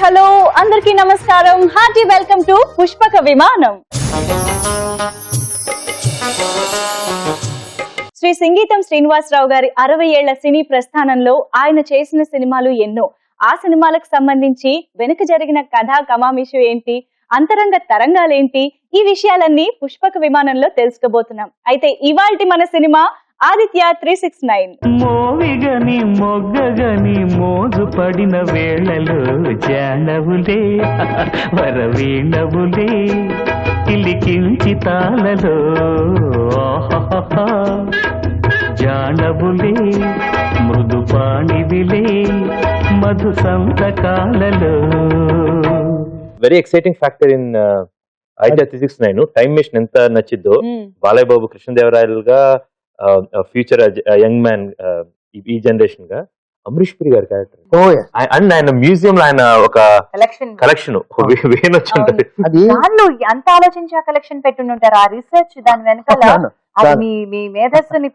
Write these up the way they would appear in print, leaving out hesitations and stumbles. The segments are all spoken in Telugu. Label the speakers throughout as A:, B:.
A: హలో అందరికీ నమస్కారం. హార్టీ వెల్కమ్ టు పుష్పక విమానం. శ్రీ సంగీతం శ్రీనివాసరావు గారి 60 ఏళ్ల సినీ ప్రస్థానంలో ఆయన చేసిన సినిమాలు ఎన్నో. ఆ సినిమాలకు సంబంధించి వెనుక జరిగిన కథా కమామిషు ఏంటి, అంతరంగ తరంగాలేంటి, ఈ విషయాలన్నీ పుష్పక విమానంలో తెలుసుకోబోతున్నాం. అయితే ఇవాల్టి మన సినిమా ఆదిత్య 369.
B: మోవిగని మొగ్గగని మోజు పడిన వేళలు జానవులే వరవీణవులే కిలికించి తాళలో జానవులే మృదు పాణివిలే మధు సంతకాలలో.
C: Very exciting factor in Aditya 369. Time machine ఎంత నచ్చిద్దో బాలయ్య బాబు కృష్ణదేవరాయలు గా ఫ్యూచర్ యంగ్ మ్యాన్ ఈ జనరేషన్ గా అమరీష్ పురి గారి క్యారెక్టర్ అండ్ ఆయన మ్యూజియం లో ఆయన ఒక కలెక్షన్ వేన్ వచ్చి ఉంటది.
D: వాళ్ళు ఎంత ఆలోచించి ఆ కలెక్షన్ పెట్టుంటారు, ఆ రీసెర్చ్ దాని వెనకాల మీ మేధస్సుని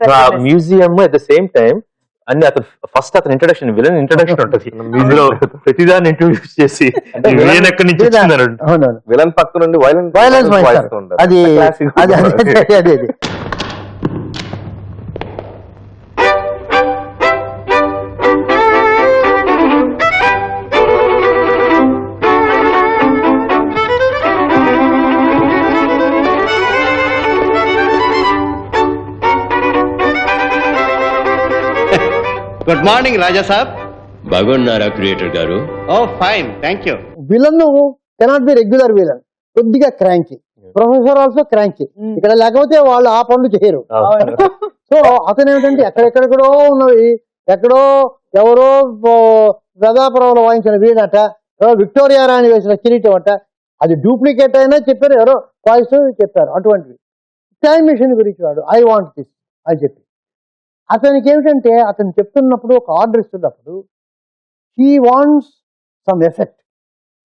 C: museum at the same time అన్ని అతను ఫస్ట్ అతను ఇంట్రడక్షన్ విలన్ ఇంట్రడక్షన్ ఉంటది. ఇందులో ప్రతిదాన్ని ఇంట్రొడ్యూస్ చేసి విలన్ ఎక్కడి నుంచి వచ్చిందన్నాడు.
E: విలన్ పక్క నుండి వైలెన్స్
F: అది
E: గుడ్ మార్నింగ్ రాజా సాబ్.
G: బాగున్నారా creator garu?
E: Oh fine, thank you.
F: Villain cannot be regular villain, కొద్దిగా క్రాంకీ. Professor also cranky. ఇక్కడ లేకపోతే వాళ్ళు ఆ పనులు చేయరు. సో అతను ఏమిటంటే ఎక్కడెక్కడెక్కడో ఉన్నవి, ఎక్కడో ఎవరో ప్రజాపురంలో వాయించిన వీడట, ఎవరో విక్టోరియా రాణి వేసిన కిరీటం అట, అది డూప్లికేట్ అయినా చెప్పారు, ఎవరో వాయిస్ చెప్పారు. అటువంటివి టైం మిషన్ గురించి వాడు ఐ వాంట్ దిస్ అని చెప్పి అతనికి ఏమిటంటే అతను చెప్తున్నప్పుడు ఒక ఆర్డర్ ఇస్తున్నప్పుడు he wants some effect.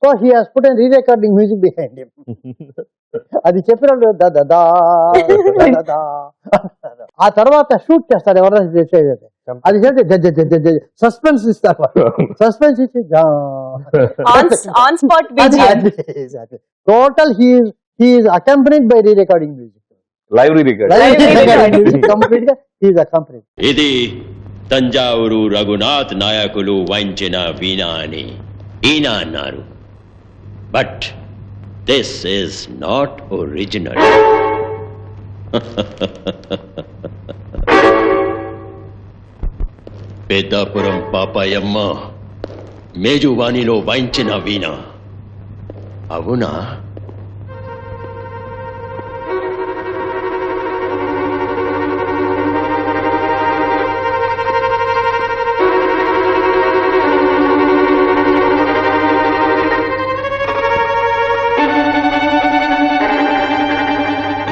F: So he has put an rerecording music behind him. అది చెప్పినప్పుడు ఆ తర్వాత షూట్ చేస్తారు ఎవరైనా చేసేది. అది చేస్తే సస్పెన్స్ ఇస్తారు. సస్పెన్స్ ఇచ్చి total he's accompanied by rerecording music.
E: Live recording
F: complete గా హీఈస్ అకంపెనీడ్.
G: ఇది తంజావూరు రఘునాథ్ నాయకులు వాయించిన వీణ అని ఈయన అన్నారు. But this is not original. Peddapuram Papayamma మేజువాణిలో వాయించిన వీణ అవునా?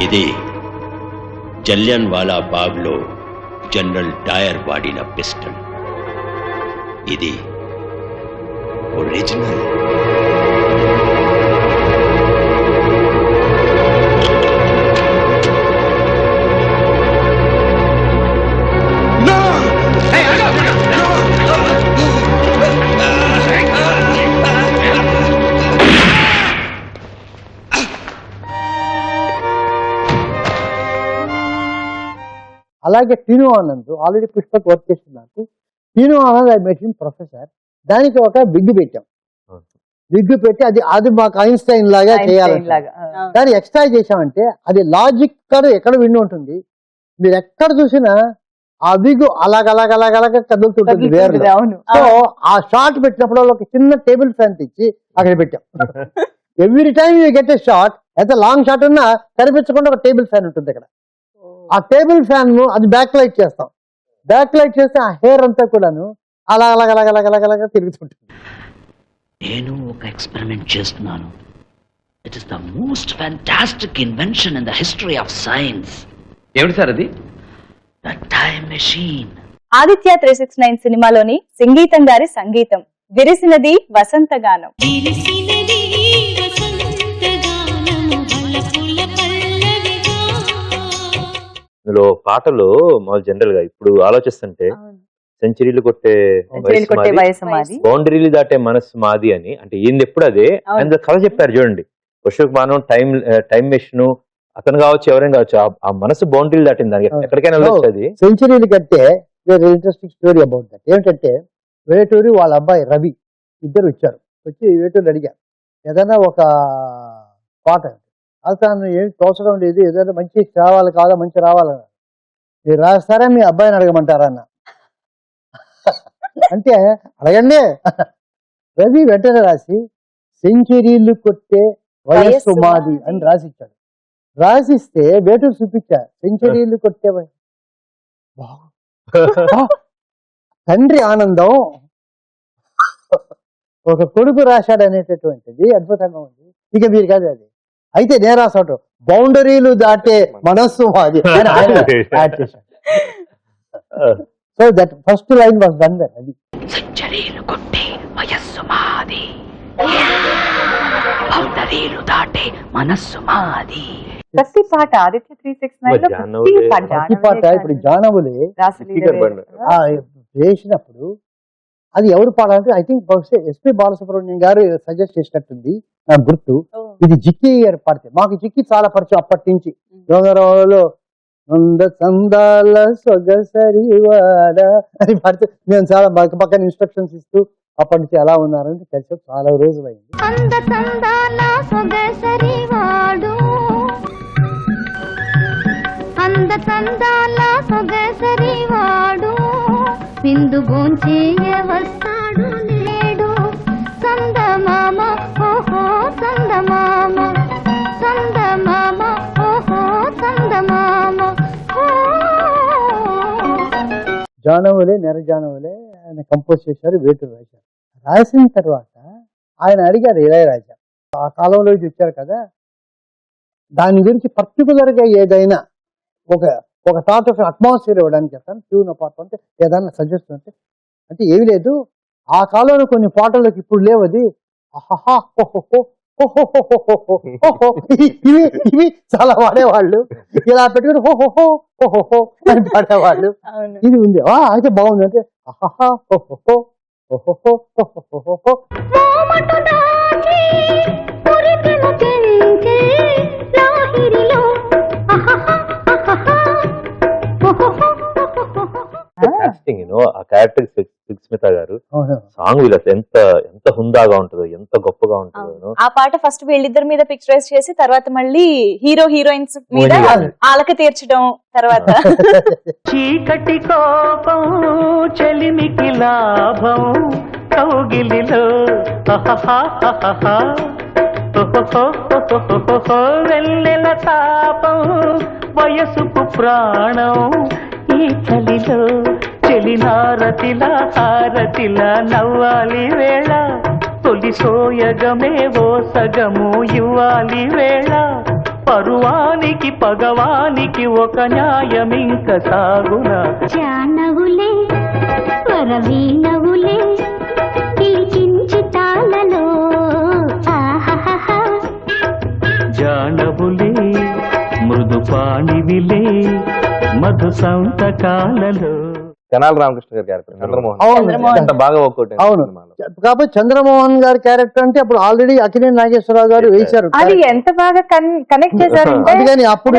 G: ఇది జలియన్ వాలా బాగ్లో జనరల్ డయర్ వాడిన పిస్టల్. ఇది ఒరిజినల్.
F: అలాగే టీను ఆనంద్ ఆల్రెడీ పుష్పక్ వర్క్ చేస్తున్నారు. Tinnu Anand I met him professor. దానికి ఒక బిగ్ పెట్టాం. బిగ్ పెట్టి అది మాకు ఐన్స్టైన్ లాగా చేయాలి. దాన్ని ఎక్స్ట్రా చేసామంటే అది లాజిక్ ఎక్కడ విండి ఉంటుంది. మీరు ఎక్కడ చూసినా ఆ బిగ్ అలాగ కదులుతుంటుంది వేరు. సో ఆ షార్ట్ పెట్టినప్పుడు ఒక చిన్న టేబుల్ ఫ్యాన్ తెచ్చి అక్కడ పెట్టాం. Every time you get a short, ఎంత లాంగ్ షార్ట్ ఉన్నా కనిపించకుండా ఒక టేబుల్ ఫ్యాన్ ఉంటుంది అక్కడ. ఆ టేబుల్ ఫ్యాన్ అది బ్యాక్ లైట్ చేస్తాం. బ్యాక్ లైట్ చేస్తే ఆ హెయిర్ అంతా కూడాను అలాగ తిరుగుతుంటుంది.
H: నేను ఒక ఎక్స్పెరిమెంట్ చేస్తున్నాను. It is the most fantastic invention in the history of science.
E: ఏమిటి సార్ అది?
H: The time machine.
A: ఆదిత్య 369 సినిమాలోని సంగీతం గారి సంగీతం విరిసినది వసంతగానం.
C: ఇందులో పాటలు మామూలు జనరల్ గా ఇప్పుడు ఆలోచిస్తుంటే సెంచరీలు కొట్టే
D: వయసు మాది.
C: బౌండరీలు దాటే మనసు మాది అని, అంటే ఏంది ఎప్పుడు అదే ఆయన కథ చెప్పారు చూడండి. అశోక్ మానవ్ టైం మెషిన్ అతను కావచ్చు, ఎవరైనా కావచ్చు, ఆ మనసు బౌండరీలు దాటింది, దానికి ఎక్కడికైనా వెళ్ళొచ్చు. అది
F: సెంచరీలు కట్టే ఇంట్రెస్టింగ్ స్టోరీ అబౌట్ దట్. ఏంటంటే వేటూరి వాళ్ళ అబ్బాయి రవి ఇద్దరు వచ్చారు. వచ్చి వేటూరు అడిగారు ఏదైనా ఒక పాట, అతను ఏం తోచడం లేదు, ఏదైనా మంచి రావాలి కాదా, మంచి రావాలన్నా మీరు రాస్తారా మీ అబ్బాయిని అడగమంటారా అన్న. అంటే అడగండి. రవి వెంటనే రాసి సెంచరీలు కొట్టే వయస్సు మాది అని రాసిచ్చాడు. రాసిస్తే వేటూరు చూపించా, సెంచరీలు కొట్టే తండ్రి ఆనందం ఒక కొడుకు రాశాడు అనేటటువంటిది అద్భుతంగా ఉంది. ఇక మీరు కాదు అది అయితే నేను రాసాడు బౌండరీలు దాటే మనస్సు మాది అని ఆయన యాడ్ చేశాడు. So that first line was done that. అది
H: సెంచరీలు కొట్టే వయస్సు మాది, బౌండరీలు దాటే మనస్సు మాది.
D: ప్రతి పాట ఆదిత్య 369 లో
F: ప్రతి పాట ఇప్పుడు జానవులే వేసినప్పుడు అది ఎవరు పాడాలంటే ఐ థింక్ బహుశా ఎస్పి బాలసుబ్రహ్మణ్యం గారు సజెస్ట్ చేసినట్టుంది నాకు గుర్తు. ఇది జిక్కి గారు పాడితే, మాకు జిక్కి చాలా పరిచయం అప్పటి నుంచి. యోగరావులో సందాల సొగసరివాడ అని పాడితే నేను చాలా పక్కన ఇన్స్ట్రక్షన్స్ ఇస్తూ అప్పటి నుంచి ఎలా ఉన్నారని తెలిసి చాలా రోజులైంది.
I: విందు భోంచేయ వస్తాడు నేడు సందమామ ఓహో సందమామ సందమామ ఓహో సందమామ.
F: జానవులే నెరజానవులే ఆయన కంపోజ్ చేశారు, వేటూరు రాశారు. రాసిన తర్వాత ఆయన అడిగారు ఇళయరాజా, ఆ కాలంలో వచ్చారు కదా, దాని గురించి పర్టికులర్ గా ఏదైనా ఒక థాట్ ఆఫ్ అట్మాస్ఫియర్ ఇవ్వడానికి చెప్తాను, ట్యూన్ పాట అంటే ఏదైనా సజెస్ట్ అంటే ఏమి లేదు. ఆ కాలంలో కొన్ని పాటలకు ఇప్పుడు లేవు, అది ఇవి చాలా వాడేవాళ్ళు, ఇలా పెట్టుకుని హోహో ఓహోహో అని పాడేవాళ్ళు. ఇది ఉంది అయితే బాగుంది అంటే ఓహోహో ఓహోహో ఓహోహో.
C: ఆ క్యారెక్టర్ స్మిత గారు సాంగ్ వీళ్ళ ఎంత హుందాగా ఉంటుందో, ఎంత గొప్పగా ఉంటుందో.
A: ఆ పాట ఫస్ట్ వీళ్ళిద్దరి మీద పిక్చరైజ్ చేసి తర్వాత మళ్ళీ హీరో హీరోయిన్స్ మీద ఆలక తీర్చడం, తర్వాత
B: చీకటి కోపం చెలిమికి లాభం కౌగిలిలో వెన్నెల తాపం వయసుకు ప్రాణం ఈ చలిలో చెలినారతిలా హారతిలా నవ్వాలి వేళ తొలి సోయగమే ఓ సగము ఇవ్వాలి వేళ పరువానికి పగవానికి ఒక న్యాయమింక సాగునా.
I: జానవులే వరవీణవులే పిలిచించి తాళలో
B: జానవులే మృదు పాణివిలే మధు సంతకాలలో.
E: తెనాలి రామకృష్ణ గారి క్యారెక్టర్ చంద్రమోహన్ బాగా వర్కౌట్.
F: అవును, కాబట్టి చంద్రమోహన్ గారి క్యారెక్టర్ అంటే అప్పుడు ఆల్రెడీ అక్కినేని నాగేశ్వరరావు గారు వేశారు.
D: అది ఎంత బాగా కనెక్ట్ చేశారు
F: అందుకని అప్పుడు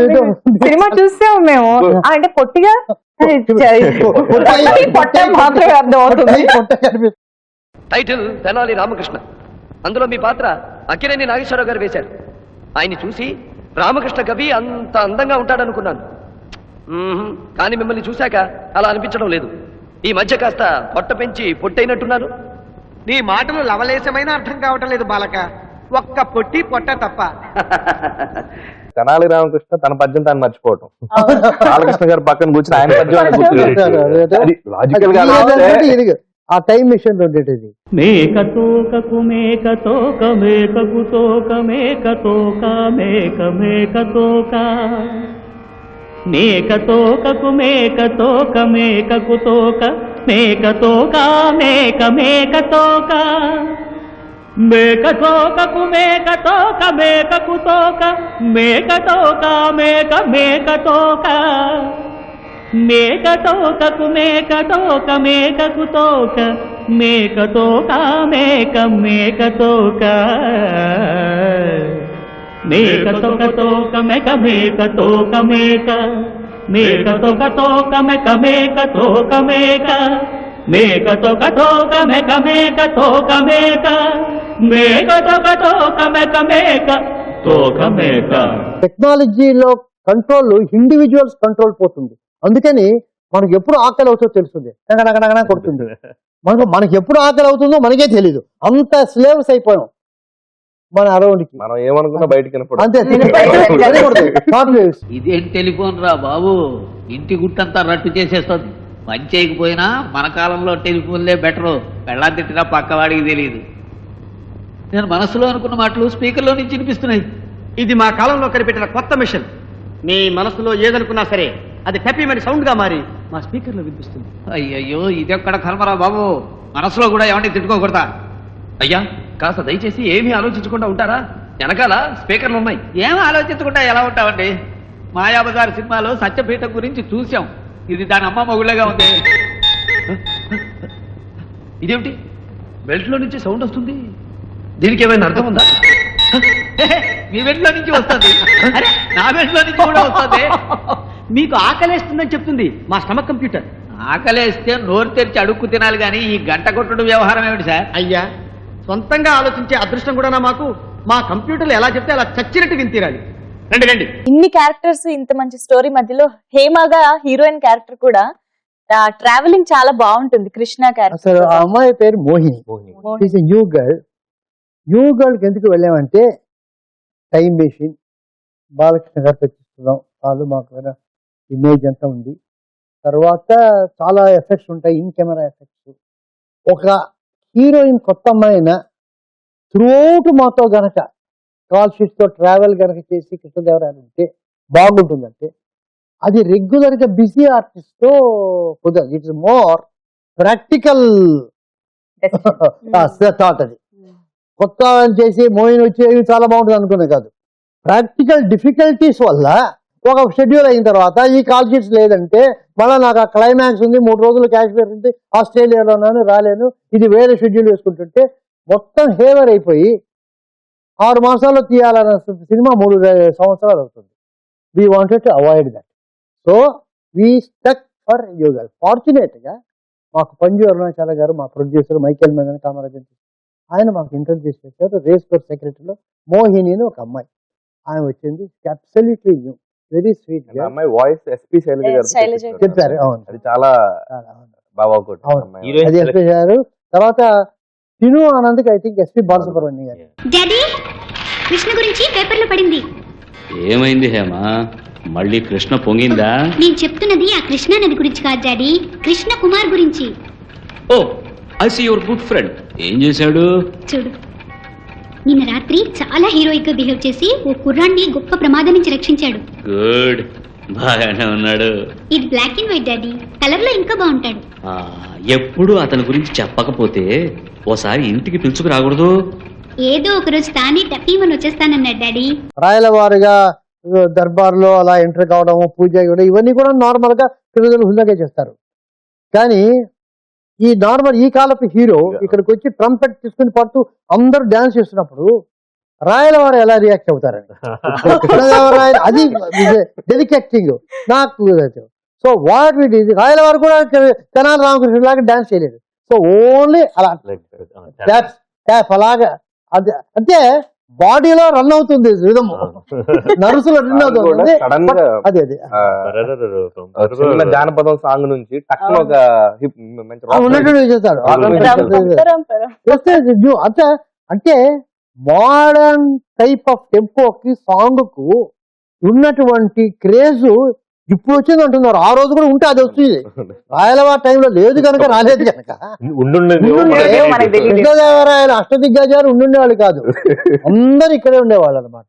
D: సినిమా చూసాము మేము. అంటే పొట్టిగా మాత్రమే అర్థం అవుతుంది.
J: టైటిల్ తెనాలి రామకృష్ణ, అందులో మీ పాత్ర అక్కినేని నాగేశ్వరరావు గారు వేశారు. ఆయన్ని చూసి రామకృష్ణ కవి అంత అందంగా ఉంటాడనుకున్నాను, కానీ మిమ్మల్ని చూశాక అలా అనిపించడం లేదు. ఈ మధ్య కాస్త పొట్ట పెంచి పొట్టైనట్టున్నారు.
K: నీ మాటలు లవలేశమైన అర్థం కావటం లేదు బాలక, ఒక్క పొట్టి పొట్ట తప్ప.
E: తెనాలి రామకృష్ణ తన పద్యం తాను మర్చిపోవటం, బాలకృష్ణ గారు పక్కన కూర్చుని ఆయన పద్యం లాజికల్ గా
F: ఆ టైం మిషన్ ఉండేది.
B: మేకతోకకు మేకతోక మేకకు తోక మేకతోక మేక మేకతోక మేకతోకకు మేకతోక మేకకు తోక మేకతోక మేక మేకతోక మేకతోకకు మేకతోక మేకకు తోక మేకతోక మేక మేకతోక మేక తోకకు మేక తోక మేకకు తోక మేక తోక మేక మేక తోక మేక తోక తోక మేక మేక తోక మేక మేక తోక తోక మేక మేక తోక మేక మేక తోక తోక మేక మేక తోక మేక మేక తోక తోక మేక మేక తోక మేక.
F: టెక్నాలజీలో కంట్రోల్ ఇండివిజువల్స్ కంట్రోల్ పోతుంది. అందుకని మనకు ఎప్పుడు ఆకలి అవుతుందో తెలుస్తుంది, కొడుతుంది. మనకి ఎప్పుడు ఆకలి అవుతుందో మనకే తెలీదు. అంత స్లేవ్స్ అయిపోయాం మన అరౌండ్కి.
E: మనం ఏమనుకున్నా బయటికి
F: అంతే.
H: ఇదేం టెలిఫోన్ రా బాబు, ఇంటి గుట్టంతా రట్టు చేసేస్తుంది. పని చేయకపోయినా మన కాలంలో టెలిఫోన్లే బెటరు. పెళ్ళాం తిట్టినా పక్కవాడికి తెలియదు. నేను మనసులో అనుకున్న మాటలు స్పీకర్లో నుంచి వినిపిస్తున్నాయి.
K: ఇది మా కాలంలో కనిపెట్టిన కొత్త మిషన్. మీ మనసులో ఏదనుకున్నా సరే అది టెప్పీమని సౌండ్ గా మారి మా స్పీకర్ లో వినిపిస్తుంది.
H: అయ్యయ్యో ఇదెక్కడ కర్మరా బాబు, మనసులో కూడా ఎవరిని తిట్టుకోకూడదా?
J: అయ్యా కాస్త దయచేసి ఏమీ ఆలోచించకుండా ఉంటారా? వెనకాల స్పీకర్లు ఉన్నాయి.
H: ఏం ఆలోచించకుండా ఎలా ఉంటామండి? మాయాబజార్ సినిమాలో సత్యపీఠం గురించి చూసాం. ఇది దాని అమ్మ మొగుళ్ళగా ఉంది.
J: ఇదేమిటి బెల్ట్ లో నుంచి సౌండ్ వస్తుంది? దీనికి ఏమైనా అర్థం ఉందా?
H: మీ బెల్ట్లో నుంచి వస్తుంది, అరే నా బెల్ట్లో నుంచి కూడా వస్తుంది.
K: మీకు ఆకలేస్తుందని చెప్తుంది మా స్టమక్ కంప్యూటర్.
H: ఆకలేస్తే నోరు తెరిచి అడుక్కు తినాలి కానీ ఈ గంట కొట్టుడు వ్యవహారం ఏమిటి సార్?
K: అయ్యా సొంతంగా ఆలోచించే అదృష్టం కూడా మాకు. మా కంప్యూటర్లు ఎలా చెప్తే అలా చచ్చినట్టు విని తీరాలి. రండి రండి.
A: ఇన్ని క్యారెక్టర్స్, ఇంత మంచి స్టోరీ మధ్యలో హేమగా హీరోయిన్ క్యారెక్టర్ కూడా ట్రావెలింగ్ చాలా బాగుంటుంది. కృష్ణ
F: అసలు
A: క్యారెక్టర్.
F: ఆ అమ్మాయి పేరు మోహిని. New girl. న్యూ గర్ల్కి ఎందుకు వెళ్ళామంటే టైం మెషిన్ బాలకృష్ణ గారు తెచ్చిస్తున్నాం. వాళ్ళు మాకు ఇమేజ్ అంతా ఉంది. తర్వాత చాలా ఎఫెక్ట్స్ ఉంటాయి, ఇన్ కెమెరా ఎఫెక్ట్స్. ఒక హీరోయిన్ కొత్త అమ్మాయిన త్రూఅవుట్ మాతో గనక కాల్ షీట్స్ తో ట్రావెల్ గనక చేసి కృష్ణదేవరాయలు ఉంటే బాగుంటుందంటే అది రెగ్యులర్ గా బిజీ ఆర్టిస్ట్ తో కుదరదు. It's more practical thought. అది కొత్త చేసి మోయిన్ వచ్చి చాలా బాగుంటుంది అనుకునే కాదు. ప్రాక్టికల్ డిఫికల్టీస్ వల్ల ఒక షెడ్యూల్ అయిన తర్వాత ఈ కాల్ షీట్స్ లేదంటే మళ్ళీ నాకు ఆ క్లైమాక్స్ ఉంది, 3 రోజులు కాశ్మీర్ ఉంది, ఆస్ట్రేలియాలో ఉన్నాను, రాలేను, ఇది వేరే షెడ్యూల్ వేసుకుంటుంటే మొత్తం హేవర్ అయిపోయి 6 మాసాల్లో తీయాలన్న సినిమా 3 సంవత్సరాలు అవుతుంది. We wanted to avoid that. So we stuck for యోగల్. ఫార్చునేట్ గా మాకు పంజు అరుణాచల గారు, మా ప్రొడ్యూసర్ మైకేల్ మెగన్ కామరాజన్, ఆయన మాకు ఇంట్రడ్యూస్ చేశారు. రేస్ కోర్స్ సెక్రటరీలో మోహిని ఒక అమ్మాయి ఆమె వచ్చింది. Absolutely new, very sweet.
E: అమ్మాయి వాయిస్ ఎస్పీ శైలజ గారు
F: చెప్పారు. అవును,
E: అది చాలా బాగా
F: అది ఎస్పీ గారు. తర్వాత తిను ఆనంద్కి ఐ థింక్ ఎస్పీ బాలసుబ్రహ్మణ్యం గారు.
I: డాడీ కృష్ణ గురించి పేపర్లో పడింది.
H: ఏమైంది హేమ, మళ్ళీ కృష్ణ పొంగిందా?
I: నేను చెప్తున్నది ఆ కృష్ణా నది గురించి కాదు డాడీ, కృష్ణ కుమార్ గురించి.
H: Oh I see your good friend. ఏం చేశాడు
I: చూడు, నిన్న రాత్రి చాలా హీరోయిక్ గా బిహేవ్ చేసి ఓ కుర్రాన్ని గొప్ప ప్రమాదం నుంచి రక్షించాడు.
H: గుడ్, బాగానే ఉన్నాడు.
I: ఇది black and white daddy, colour లో ఇంకా బాగుంటాడు.
H: ఎప్పుడు అతని గురించి చెప్పకపోతే ఓసారి ఇంటికి పిలుచుకు రాకూడదు?
I: ఏదో ఒక రోజు తానే టప్పీమని వచ్చేస్తానన్నాడు డాడీ.
F: రాయలవారుగా దర్బార్లో అలా ఎంటర్ కావడము, పూజ ఇవ్వడం, ఇవన్నీ కూడా నార్మల్ గా పిల్లలు హుందాగా చేస్తారు. కానీ ఈ నార్మల్ ఈ కాలపు హీరో ఇక్కడికి వచ్చి ట్రంపెట్ తీసుకుని పడుతూ అందరూ డాన్స్ చేస్తున్నప్పుడు రాయలవారు ఎలా రియాక్ట్ అవుతారండి? అది డెలికేటింగ్ నాకు. సో వాట్ విట్ ఈజ్ రాయలవారు కూడా తెనాలి రామకృష్ణ లాగా డాన్స్ చేయలేదు. సో ఓన్లీ అలా అలాగా అది అంటే బాడీలో రన్ అవుతుంది, విధము నర్సులో రన్ అవుతుంది. అదే
E: చిన్న జానపదం సాంగ్ నుంచి టక్కున ఒక
F: ఉన్నట్టు చేస్తాడు. అంటే మోడర్న్ టైప్ ఆఫ్ టెంపోకి సాంగ్ కు ఉన్నటువంటి క్రేజ్ ఇప్పుడు వచ్చింది అంటున్నారు. ఆ రోజు కూడా ఉంటే అది వచ్చింది. రాయలవారి టైంలో లేదు కనుక రాలేదు కనుక. కృష్ణదేవరాయలు అష్టదిగ్గజాలు ఉండుండేవాళ్ళు కాదు, అందరు ఇక్కడే ఉండేవాళ్ళు అనమాట.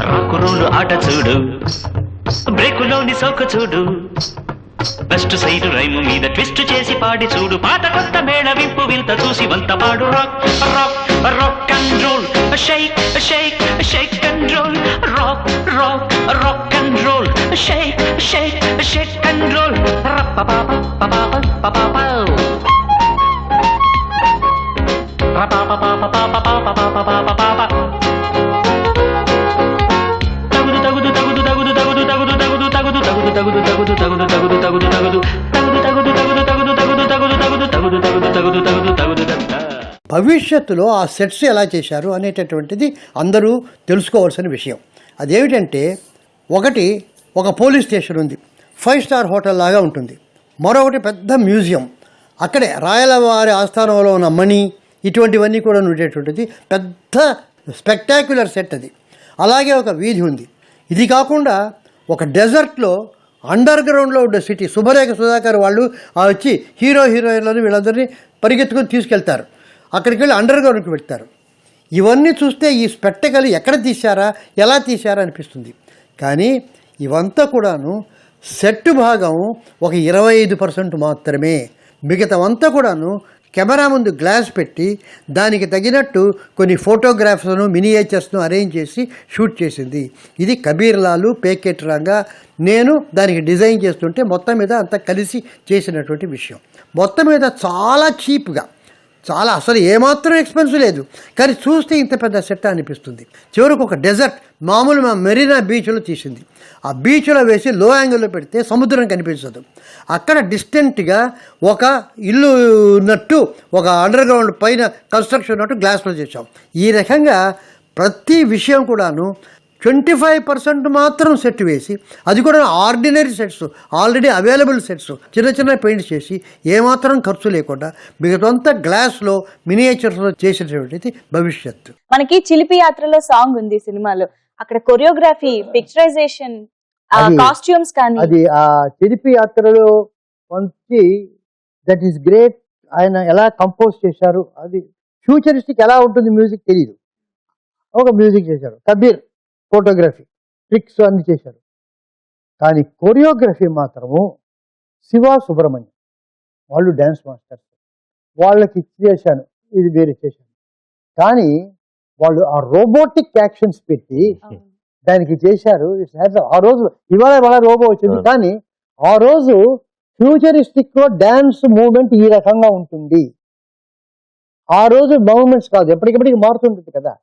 B: రాకురోలు ఆట చూడు, బ్రేకులోని సోకు చూడు, బెస్ట్ సైడ్ రైము మీద ట్విస్ట్ చేసి పాడి చూడు, పాత కొత్త మేళవింపు వింత చూసి వంత పాడు. Rock rock rock and roll, shake shake shake and roll, rock rock rock and roll, shake shake shake and roll.
F: భవిష్యత్తులో ఆ సెట్స్ ఎలా చేశారు అనేటటువంటిది అందరూ తెలుసుకోవాల్సిన విషయం. అదేమిటంటే, ఒకటి ఒక పోలీస్ స్టేషన్ ఉంది, 5 స్టార్ హోటల్ లాగా ఉంటుంది. మరొకటి పెద్ద మ్యూజియం, అక్కడే రాయలవారి ఆస్థానంలో ఉన్న మణి ఇటువంటివన్నీ కూడా ఉండేటువంటిది పెద్ద స్పెక్టాక్యులర్ సెట్ అది. అలాగే ఒక వీధి ఉంది. ఇది కాకుండా ఒక డెజర్ట్లో అండర్ గ్రౌండ్లో ఉండే సిటీ, శుభరేఖ సుధాకర్ వాళ్ళు వచ్చి హీరోయిన్లను వీళ్ళందరినీ పరిగెత్తుకొని తీసుకెళ్తారు. అక్కడికి వెళ్ళి అండర్ గ్రౌండ్కి పెడతారు. ఇవన్నీ చూస్తే ఈ స్పెక్టకల్ ఎక్కడ తీశారా, ఎలా తీశారా అనిపిస్తుంది. కానీ ఇవంతా కూడాను సెట్ భాగం ఒక 25% మాత్రమే. మిగతావంతా కూడాను కెమెరా ముందు గ్లాస్ పెట్టి దానికి తగినట్టు కొన్ని ఫోటోగ్రాఫ్స్ను మినియేచర్స్ను అరేంజ్ చేసి షూట్ చేసింది. ఇది కబీర్ లాలు, పేకెట్ రంగా, నేను దానికి డిజైన్ చేస్తుంటే మొత్తం మీద అంతా కలిసి చేసినటువంటి విషయం. మొత్తం మీద చాలా చీప్గా, చాలా అసలు ఏమాత్రం ఎక్స్పెన్సివ్ లేదు, కానీ చూస్తే ఇంత పెద్ద సెట్ అనిపిస్తుంది. చివరికి ఒక డెజర్ట్ మామూలు మెరీనా బీచ్లో తీసింది. ఆ బీచ్లో వేసి లో యాంగిల్లో పెడితే సముద్రం కనిపించదు. అక్కడ డిస్టెంట్గా ఒక ఇల్లు ఉన్నట్టు, ఒక అండర్ గ్రౌండ్ పైన కన్స్ట్రక్షన్ ఉన్నట్టు గ్లాస్లో చేసాం. ఈ రకంగా ప్రతి విషయం కూడాను 25% మాత్రం సెట్ వేసి, అది కూడా ordinary sets, already available sets, చిన్న చిన్న పెయింట్స్ చేసి ఏమాత్రం ఖర్చు లేకుండా మిగతాంతా గ్లాస్లో మినియేచర్స్లో చేసేటువంటిది భవిష్యత్తు.
A: మనకి చిలిపి యాత్రలో సాంగ్ ఉంది సినిమాలో, అక్కడ కొరియోగ్రఫీ, పిక్చరైజేషన్, కాస్ట్యూమ్స్ కానీ
F: అది ఆ చిలిపి యాత్రలో మంచి దట్ ఈస్ గ్రేట్. ఆయన ఎలా కంపోజ్ చేశారు, అది ఫ్యూచరిస్టిక్ ఎలా ఉంటుంది మ్యూజిక్ తెలియదు. ఒక మ్యూజిక్ చేశారు, కబీర్ ఫోటోగ్రఫీ, ట్రిక్స్ అన్ని చేశారు. కానీ కొరియోగ్రఫీ మాత్రము శివ సుబ్రహ్మణ్యం వాళ్ళు డ్యాన్స్ మాస్టర్స్, వాళ్ళకి చేశాను, ఇది వేరే చేశాను. కానీ వాళ్ళు ఆ రోబోటిక్ యాక్షన్స్ పెట్టి దానికి చేశారు. ఆ రోజు ఇవాళ రోబో వచ్చింది, కానీ ఆ రోజు ఫ్యూచరిస్టిక్ లో డ్యాన్స్ మూవ్మెంట్ ఈ రకంగా ఉంటుంది. ఆ రోజు మూవ్మెంట్స్ కాదు, ఎప్పటికెప్పటికి మారుతుంటుంది కదా.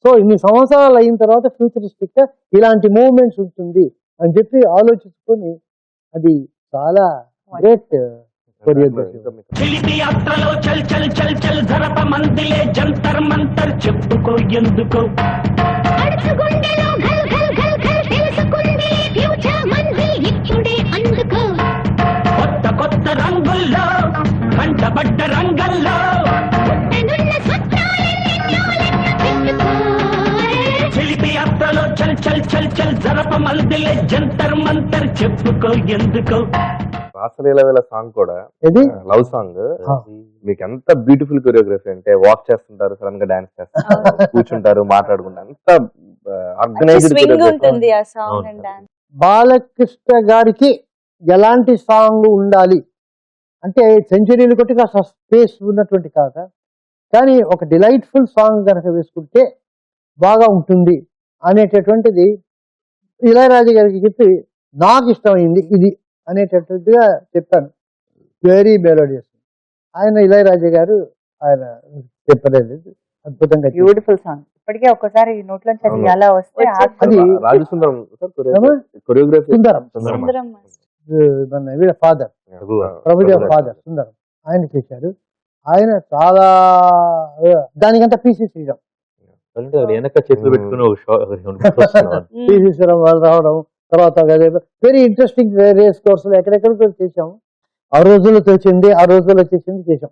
F: సో ఇన్ని సంవత్సరాలు అయిన తర్వాత ఫ్యూచరిస్టిక్ ఇలాంటి మూవ్మెంట్స్ ఉంటుంది అని చెప్పి ఆలోచించుకొని అది చాలా గ్రేట్ కొరియోగ్రఫీ.
B: చిలిపి యాత్రలో చల్ చల్ చల్ చల్ జరప మందిలే జంతర్ మంతర్ చెప్పుకో ఎందుకో, కొత్త కొత్త రంగుల్లో కంటపడ్డ రంగల్లో చిలిపి యాత్రలో చల్ చల్ చల్ చల్ జరప మందిలే జంతర్ మంతర్ చెప్పుకో ఎందుకో.
E: రాసలీల సాంగ్ కూడా లవ్ సాంగ్, మీకు ఎంత బ్యూటిఫుల్ కొరియోగ్రఫీ అంటే, వాక్ చేస్తుంటారు, సడన్ గా డాన్స్ చేస్తారు, కూర్చుంటారు, మాట్లాడుకుంటారు, అంత ఆర్గనైజ్డ్
A: ఉంటుంది ఆ సాంగ్ అండ్ డాన్స్.
F: బాలకృష్ణ గారికి ఎలాంటి సాంగ్ ఉండాలి అంటే, సెంచరీలు కొట్టి కాస్త స్పేస్ ఉన్నటువంటి కాక, కానీ ఒక డిలైట్ఫుల్ సాంగ్ కనుక వేసుకుంటే బాగా ఉంటుంది అనేటటువంటిది ఇళయరాజా గారికి చెప్పి నాకు ఇష్టమైంది ఇది అనేటటువంటిగా చెప్పాను. Very melodious. ఆయన ఇళయరాజా గారు ఆయన చెప్పలేదు, అద్భుతంగా
D: బ్యూటిఫుల్ సాంగ్. ఇప్పటికే ఒక్కసారి నోట్లోంచి అది ఎలా వస్తే
F: అది
E: రాజసుందరం కొరియోగ్రఫీ,
F: సుందరం మన వీళ్ళ ఫాదర్, ప్రభుదేవ ఫాదర్ సుందరం, ఆయన చేశారు. ఆయన చాలా దానికంతా పీసీ శ్రీరామ్
C: వెనక చేతులు పెట్టుకుని
F: పీసీ శ్రీరామ్ వాళ్ళు రావడం. తర్వాత వెరీ ఇంట్రెస్టింగ్ రేస్ కోర్సులు ఎక్కడెక్కడికో చేసాము. ఆ రోజుల్లో చేసింది, ఆ రోజుల్లో చేసింది చేసాం.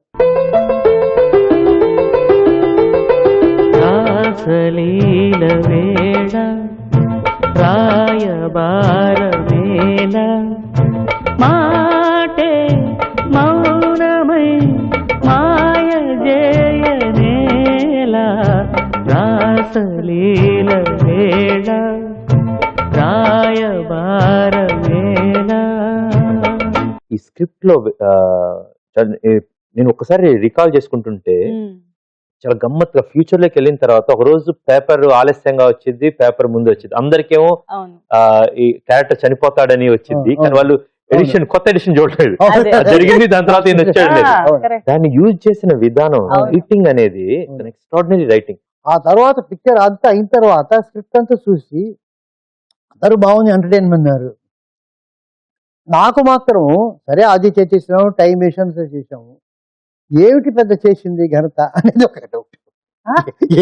B: రాసలీల వేళ రాయబార వేళ మాటే మౌనమై మాయ జయనేల రాసలీల వేళ
C: లో నేను ఒక్కసారి రికాల్ చేసుకుంటుంటే చాలా గమ్మత్తుగా ఫ్యూచర్ లోకి వెళ్ళిన తర్వాత ఒక రోజు పేపర్ ఆలస్యంగా వచ్చింది, పేపర్ ముందు వచ్చింది. అందరికేమో ఈ క్యారెక్టర్ చనిపోతాడని వచ్చింది, కానీ వాళ్ళు కొత్త ఎడిషన్ చూడలేదు. జరిగింది, దాని తర్వాత ఈయన వచ్చాడు. దాన్ని యూజ్ చేసిన విధానం, రైటింగ్ అనేది ఎక్స్ట్రాడినరీ రైటింగ్.
F: ఆ తర్వాత పిక్చర్ అంతా అయిన తర్వాత స్క్రిప్ట్ అంతా చూసి అందరూ బాగుంది, ఎంటర్టైన్మెంట్ అన్నారు. నాకు మాత్రం సరే ఆదిత్య చేసినాము, టైం మిషన్స్ చేసాము, ఏమిటి పెద్ద చేసింది ఘనత అనేది ఒక డౌట్.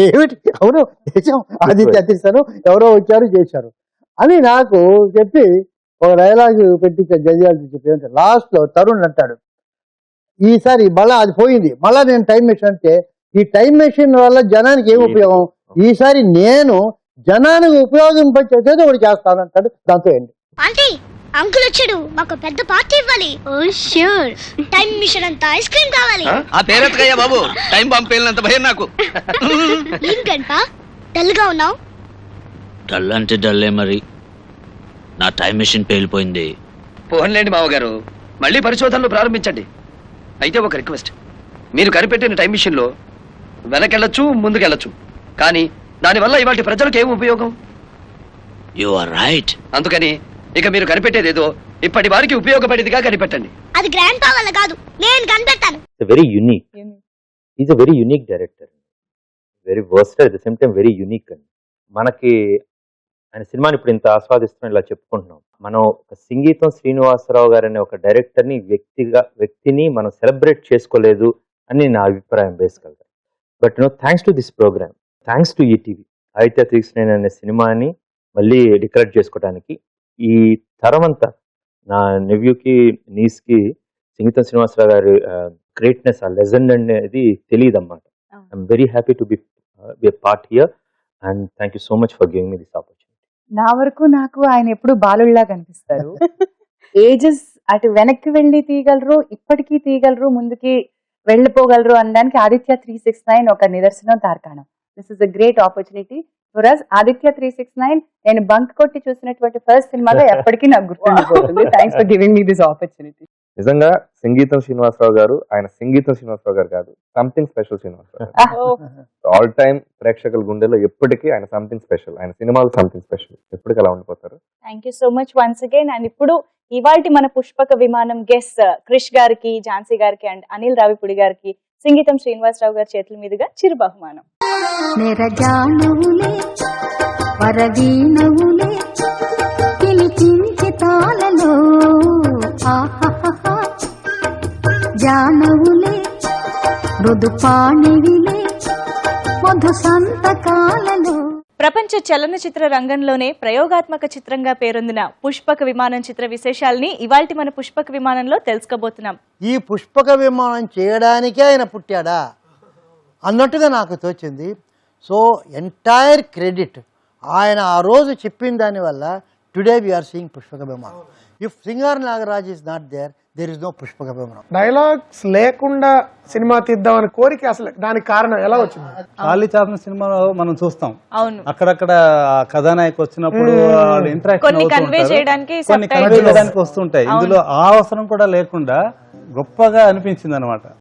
F: ఏమిటి, అవును చేసాం, ఆదిత్య తీస్తాను, ఎవరో వచ్చారు చేశారు అని నాకు చెప్పి ఒక డైలాగ్ పెట్టి జడ్జి చెప్పి లాస్ట్ లో తరుణ్ అంటాడు, ఈసారి మళ్ళా అది పోయింది, మళ్ళా నేను టైం మెషిన్ అంటే ఈ టైం మెషిన్ వల్ల జనానికి ఏం ఉపయోగం, ఈసారి నేను జనానికి ఉపయోగింపచేసేది ఒకటి చేస్తానంటాడు. దాంతో ఏంటి
I: ఆంటీ అంకుల్ వచ్చాడు, మాకు పెద్ద పార్టీ ఇవ్వాలి. ఓ ష్యూర్, టైం మిషన్ అంత ఐస్ క్రీమ్ కావాలి.
J: ఆ పేరెత్తకయ్యా బాబు, టైం బాంబు పేలినంత భయం నాకు.
I: ఏం గంటా డల్ గా ఉన్నావు?
H: డల్ అంటే డల్లే మరి, నా టైం మెషిన్ పేలిపోయింది.
J: పోన్లేండి మావగారు, మళ్ళీ పరిశోధనలు ప్రారంభించండి. అయితే ఒక రిక్వెస్ట్, మీరు కనిపెట్టిన టైం మిషన్ లో వెనకెళ్ళొచ్చు, ముందుకెళ్ళొచ్చు, కానీ దానివల్ల ఇవాటి ప్రజలకు ఏం ఉపయోగం?
H: You are right.
J: అందుకని ఇక మీరు కనిపెట్టేదేదో ఇప్పటి వారికి ఉపయోగపడేదిగా కనిపెట్టండి.
I: అది గ్రాండ్ పా వల్ల కాదు, నేను కనిపెట్టాను.
C: Very unique, is a very unique director, very versatile, at the same time very unique. అండి మనకి ఆయన సినిమాని ఇప్పుడు ఇంత ఆస్వాదిస్తున్నాం, ఇలా చెప్పుకుంటున్నాం. మనం ఒక సంగీతం శ్రీనివాసరావు గారు అనే ఒక డైరెక్టర్ని వ్యక్తిని మనం సెలబ్రేట్ చేసుకోలేదు అని నా అభిప్రాయం బేసికల్గా. But thanks to this programme, thanks to ETV, Aditya 39 అనే సినిమాని మళ్ళీ డిక్లేర్ చేసుకోవడానికి ఈ తరం అంతా నా నెవ్యూకి, నీస్కి సంగీతం శ్రీనివాసరావు గారి గ్రేట్నెస్, ఆ లెజెండ్ అనేది తెలియదు అన్నమాట. I'm very happy to be part here and thank you so much for giving me this opportunity.
D: నా వరకు నాకు ఆయన ఎప్పుడు బాలుడిలా కనిపిస్తారు. ఏజెస్ అటు వెనక్కి వెళ్ళి తీయగలరు, ఇప్పటికీ తీయగలరు, ముందుకి వెళ్ళిపోగలరు అనడానికి ఆదిత్య 369 ఒక నిదర్శనం, తార్కాణం. This is a great opportunity for us. Aditya 369 నేను బంక్ కొట్టి చూసినటువంటి ఫస్ట్ సినిమాగా ఎప్పటికీ నాకు గుర్తుండిపోతుంది. Thanks for giving me this opportunity.
E: నిజంగా సంగీతం శ్రీనివాసరావు గారు, ఆయన సంగీతం శ్రీనివాసరావు గారు కాదు, something special Srinivasarao. All time ప్రేక్షకుల గుండెలో ఎప్పటికీ ఆయన సంథింగ్ స్పెషల్, ఆయన సినిమాలు సంథింగ్ స్పెషల్, ఎప్పటికీ అలా ఉండిపోతారు.
A: Thank you so much once again. And ఇప్పుడు ఇవాల్టి మన పుష్పక విమానం గెస్ట్ క్రిష్ గారికి, ఝాన్సీ గారికి అండ్ అనిల్ రావిపూడి గారికి సంగీతం శ్రీనివాసరావు గారి చేతుల మీదుగా చిరు బహుమానం.
L: జానవులే మృదు పాణివిలే మధు సంతకాలలో.
A: ప్రపంచ చలనచిత్ర రంగంలోనే ప్రయోగాత్మక చిత్రంగా పేరొందిన పుష్పక విమానం చిత్ర విశేషాలని ఇవాల్టి మన పుష్పక విమానంలో తెలుసుకోబోతున్నాం.
F: ఈ పుష్పక విమానం చేయడానికే ఆయన పుట్టాడా అన్నట్టుగా నాకు తోచింది. సో ఎంటైర్ క్రెడిట్ ఆయన ఆ రోజు చెప్పిన దానివల్ల today we are seeing Pushpaka Vimanam. If Singar Nagaraj is not there, there is no Pushpaka Vimanam.
M: Dialogues లేకుండా సినిమా తీద్దామని కోరిక అసలు దానికి కారణం ఎలా వచ్చింది?
N: చార్లీ చాప్లిన్ సినిమాలో మనం చూస్తాం,
A: అవును,
N: అక్కడక్కడ కథానాయకు వచ్చినప్పుడు
A: కొన్ని కన్వే చేయడానికి
N: వస్తుంటాయి. ఇందులో ఆ అవసరం కూడా లేకుండా గొప్పగా అనిపించింది అనమాట.